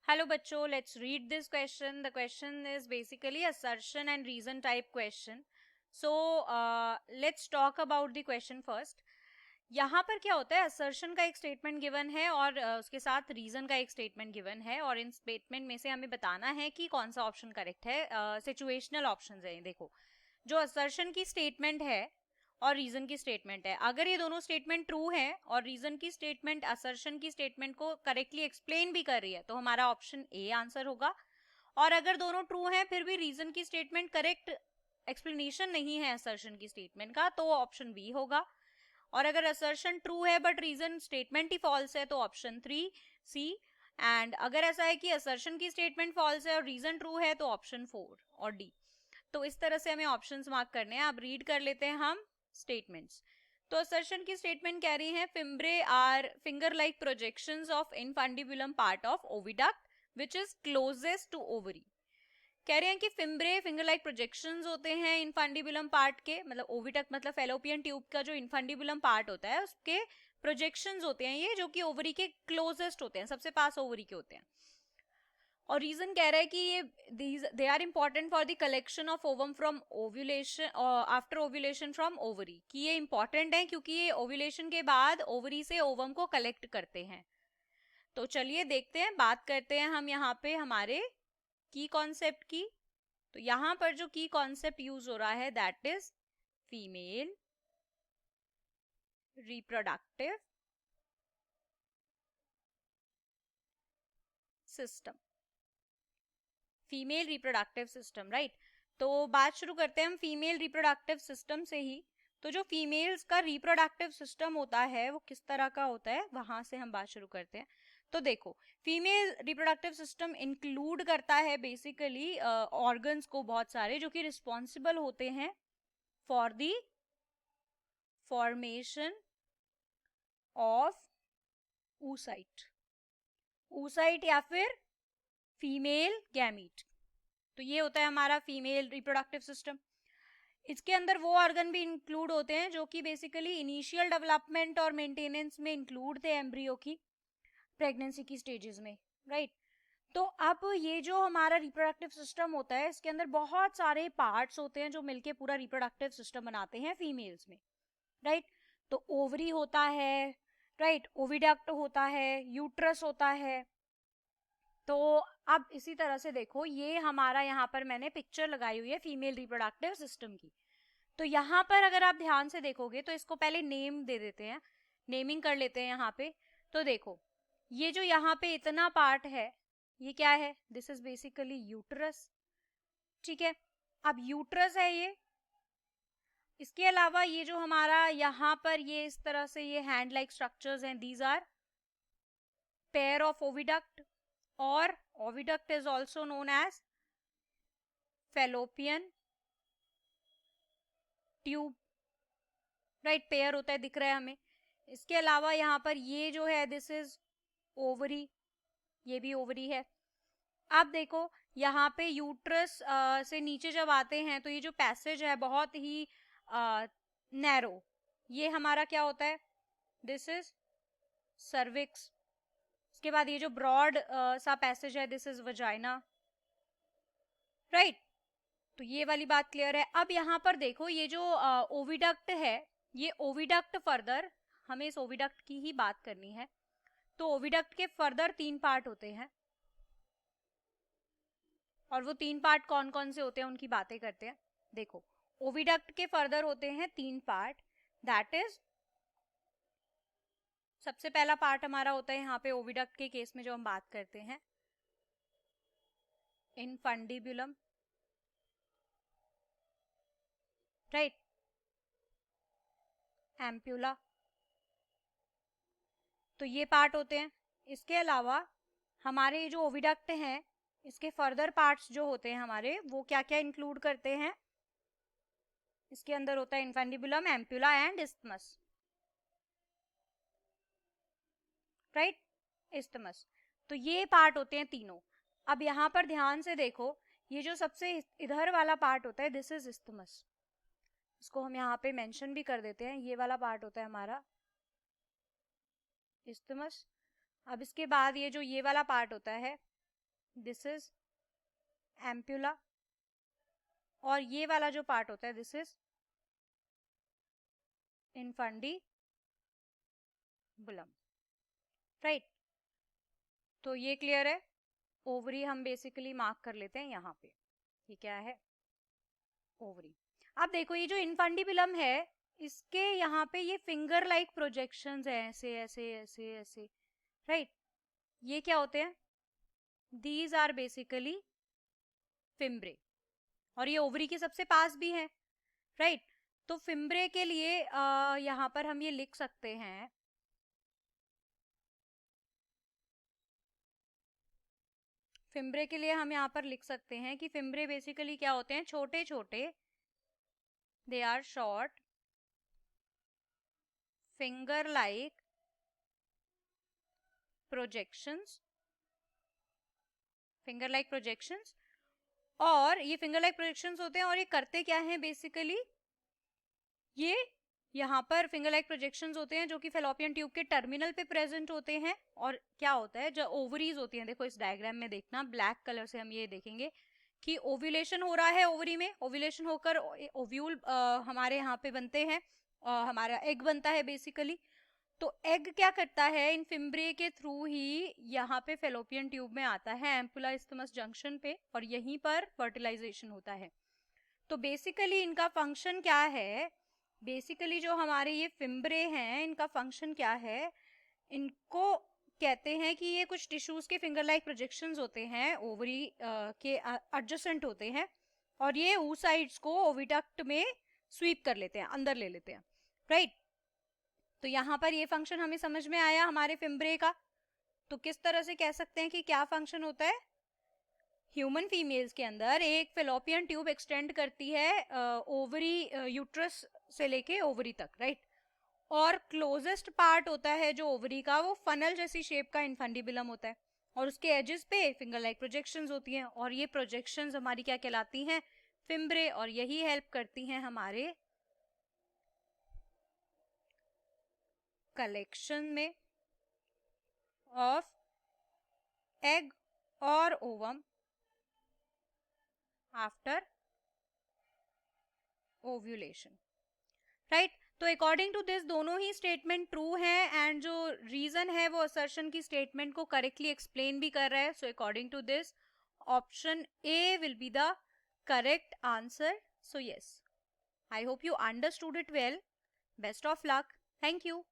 Hello बच्चों, let's read this question. The question is basically assertion and reason type question. So let's talk about the question first. यहाँ पर क्या होता है, assertion का एक स्टेटमेंट गिवन है और उसके साथ रीजन का एक स्टेटमेंट गिवन है और इन स्टेटमेंट में से हमें बताना है कि कौन सा ऑप्शन करेक्ट है. सिचुएशनल ऑप्शंस हैं. देखो, जो असर्शन की स्टेटमेंट है और रीजन की स्टेटमेंट है, अगर ये दोनों स्टेटमेंट ट्रू है और रीजन की स्टेटमेंट असर्शन की स्टेटमेंट को करेक्टली एक्सप्लेन भी कर रही है, तो हमारा ऑप्शन ए आंसर होगा. और अगर दोनों ट्रू है फिर भी रीजन की स्टेटमेंट करेक्ट एक्सप्लेनेशन नहीं है असर्शन की स्टेटमेंट का, तो ऑप्शन बी होगा. और अगर असर्शन ट्रू है बट रीजन स्टेटमेंट ही फॉल्स है, तो ऑप्शन 3 सी. एंड अगर ऐसा है कि असर्शन की स्टेटमेंट फॉल्स है और रीजन ट्रू है, तो ऑप्शन 4 और डी. तो इस तरह से हमें ऑप्शंस मार्क करने हैं. अब रीड कर लेते हैं हम स्टेटमेंट्स. तो असर्शन की स्टेटमेंट कह रही है fimbriae are finger like projections of infundibulum part of oviduct which is closest to ovary. कह रहे हैं कि फिम्ब्रे फिंगर लाइक प्रोजेक्शंस होते हैं इनफंडिबुलम पार्ट के, मतलब ओविडक्ट मतलब फेलोपियन ट्यूब का जो इनफंडिबुलम पार्ट होता है उसके प्रोजेक्शंस होते हैं ये, जो कि ओवरी के क्लोजेस्ट होते हैं, सबसे पास ओवरी के होते हैं. और रीजन कह रहा है कि ये they are important for the collection of ovum from ovulation after ovulation from ovary, कि ये इंपॉर्टेंट है क्योंकि ये ओव्यूलेशन के बाद ओवरी से ओवम को कलेक्ट करते हैं. तो चलिए देखते हैं, बात करते हैं हम यहाँ पे हमारे की कॉन्सेप्ट की. तो यहाँ पर जो की कॉन्सेप्ट यूज हो रहा है that is female reproductive system. Female reproductive system, right. तो बात शुरू करते हैं हम फीमेल रिप्रोडक्टिव सिस्टम से ही. तो जो फीमेल्स का रिप्रोडक्टिव सिस्टम होता है वो किस तरह का होता है, वहां से हम बात शुरू करते हैं. तो देखो, फीमेल रिप्रोडक्टिव सिस्टम इंक्लूड करता है बेसिकली ऑर्गन्स को बहुत सारे, जो कि रिस्पॉन्सिबल होते हैं for the formation of oocyte. oocyte या फिर फीमेल गैमीट. तो ये होता है हमारा फीमेल रिप्रोडक्टिव सिस्टम. इसके अंदर वो ऑर्गन भी इंक्लूड होते हैं जो कि बेसिकली इनिशियल डेवलपमेंट और मेंटेनेंस में इंक्लूड थे एम्ब्रियो की प्रेगनेंसी की स्टेजेस में, राइट. तो अब ये जो हमारा रिप्रोडक्टिव सिस्टम होता है इसके अंदर बहुत सारे पार्ट्स होते हैं जो मिलके पूरा रिप्रोडक्टिव सिस्टम बनाते हैं फीमेल्स में, राइट. तो ओवरी होता है, राइट, ओविडक्ट होता है, यूट्रस होता है. तो अब इसी तरह से देखो, ये हमारा यहाँ पर मैंने पिक्चर लगाई हुई है फीमेल रिप्रोडक्टिव सिस्टम की. तो यहाँ पर अगर आप ध्यान से देखोगे तो इसको पहले नेम दे देते हैं, नेमिंग कर लेते हैं यहाँ पे. तो देखो, ये जो यहाँ पे इतना पार्ट है ये क्या है, दिस इज बेसिकली यूट्रस. ठीक है, अब यूट्रस है ये. इसके अलावा ये जो हमारा यहाँ पर ये इस तरह से ये हैंड लाइक स्ट्रक्चर्स हैं, these are pair of oviduct, और oviduct is also known as fallopian tube, right. Pair होता है, दिख रहा है हमें. इसके अलावा यहाँ पर ये जो है दिस इज ओवरी, ये भी ओवरी है. अब देखो, यहाँ पे यूट्रस से नीचे जब आते हैं तो ये जो पैसेज है बहुत ही नैरो, ये हमारा क्या होता है, दिस इज सर्विक्स. इसके बाद ये जो ब्रॉड सा पैसेज है दिस इज वजाइना, राइट. तो ये वाली बात क्लियर है. अब यहाँ पर देखो, ये जो ओविडक्ट है, ये ओविडक्ट फर्दर, हमें इस ओविडक्ट की ही बात करनी है. तो ओविडक्ट के फर्दर 3 पार्ट होते हैं, और वो 3 पार्ट कौन कौन से होते हैं उनकी बातें करते हैं. देखो, ओविडक्ट के फर्दर होते हैं 3 पार्ट, दैट इज सबसे पहला पार्ट हमारा होता है यहाँ पे ओविडक्ट के केस में जो हम बात करते हैं, इनफंडिबुलम, राइट, एम्प्यूला. तो ये पार्ट होते हैं. इसके अलावा हमारे जो ओविडक्ट हैं इसके फर्दर पार्ट्स जो होते हैं हमारे, वो क्या क्या इंक्लूड करते हैं, इसके अंदर होता है infundibulum, ampulla and isthmus, right, isthmus. तो ये पार्ट होते हैं तीनों. अब यहाँ पर ध्यान से देखो, ये जो सबसे इधर वाला पार्ट होता है दिस इज इस्थमस. इसको हम यहाँ पे मेंशन भी कर देते हैं, ये वाला पार्ट होता है हमारा इस्थमस. अब इसके बाद ये जो ये वाला पार्ट होता है दिस इज एम्प्यूला, और ये वाला जो पार्ट होता है दिस इज इनफंडीबुलम, राइट। तो ये क्लियर है। ओवरी हम बेसिकली मार्क कर लेते हैं यहाँ पे, ये क्या है, ओवरी। अब देखो ये जो इनफंडीबुलम है, इसके यहाँ पे ये फिंगर लाइक प्रोजेक्शंस है, ऐसे ऐसे ऐसे ऐसे, राइट। ये क्या होते हैं, दीज आर बेसिकली फिम्ब्रे, और ये ओवरी के सबसे पास भी है, राइट। तो फिम्ब्रे के लिए यहाँ पर हम ये लिख सकते हैं, फिम्ब्रे के लिए हम यहाँ पर लिख सकते हैं कि फिम्ब्रे बेसिकली क्या होते हैं, छोटे छोटे, they are short finger like projections, finger like projections. और ये फिंगर लाइक प्रोजेक्शंस होते हैं, और ये करते क्या हैं बेसिकली, ये यहाँ पर फिंगर लाइक प्रोजेक्शंस होते हैं जो कि फेलोपियन ट्यूब के टर्मिनल पे प्रेजेंट होते हैं। और क्या होता है, जो ओवरीज होती हैं, देखो इस डायग्राम में देखना, ब्लैक कलर से हम ये देखेंगे कि ओव्यूलेशन हो रहा है ओवरी में, ओव्यूलेशन होकर ओव्यूल हमारे यहाँ पे बनते हैं, हमारा एग बनता है बेसिकली। तो एग क्या करता है, इन फिम्ब्रे के थ्रू ही यहाँ पे फेलोपियन ट्यूब में आता है, एम्पुला इस्थमस जंक्शन पे, और यहीं पर फर्टिलाइजेशन होता है। तो बेसिकली इनका फंक्शन क्या है, बेसिकली जो हमारे ये फिम्ब्रे हैं, इनका फंक्शन क्या है, इनको कहते हैं कि ये कुछ टिश्यूज के फिंगर लाइक प्रोजेक्शंस होते हैं, ओवरी के एडजेसेंट होते हैं, और ये oocytes को ओविडक्ट में स्वीप कर लेते हैं, अंदर ले लेते हैं, राइट। तो यहाँ पर ये फंक्शन हमें समझ में आया हमारे फिम्ब्रे का। तो किस तरह से कह सकते हैं कि क्या फंक्शन होता है, ह्यूमन फीमेल्स के अंदर एक फेलोपियन ट्यूब एक्सटेंड करती है ओवरी, यूट्रस से लेके ओवरी तक, राइट। और क्लोजेस्ट पार्ट होता है जो ओवरी का, वो फनल जैसी शेप का इनफंडीबुलम होता है, और उसके एजेस पे फिंगर लाइक प्रोजेक्शंस होती हैं, और ये प्रोजेक्शंस हमारी क्या कहलाती हैं, फिम्ब्रे, और यही हेल्प करती हैं हमारे कलेक्शन में ऑफ एग और ओवम आफ्टर ओव्यूलेशन, राइट। तो अकॉर्डिंग टू दिस दोनों ही स्टेटमेंट ट्रू है, एंड जो रीजन है वो असर्शन की स्टेटमेंट को करेक्टली एक्सप्लेन भी कर रहा है। So according to this option A will be the correct answer. So yes, I hope you understood it well. Best of luck, thank you.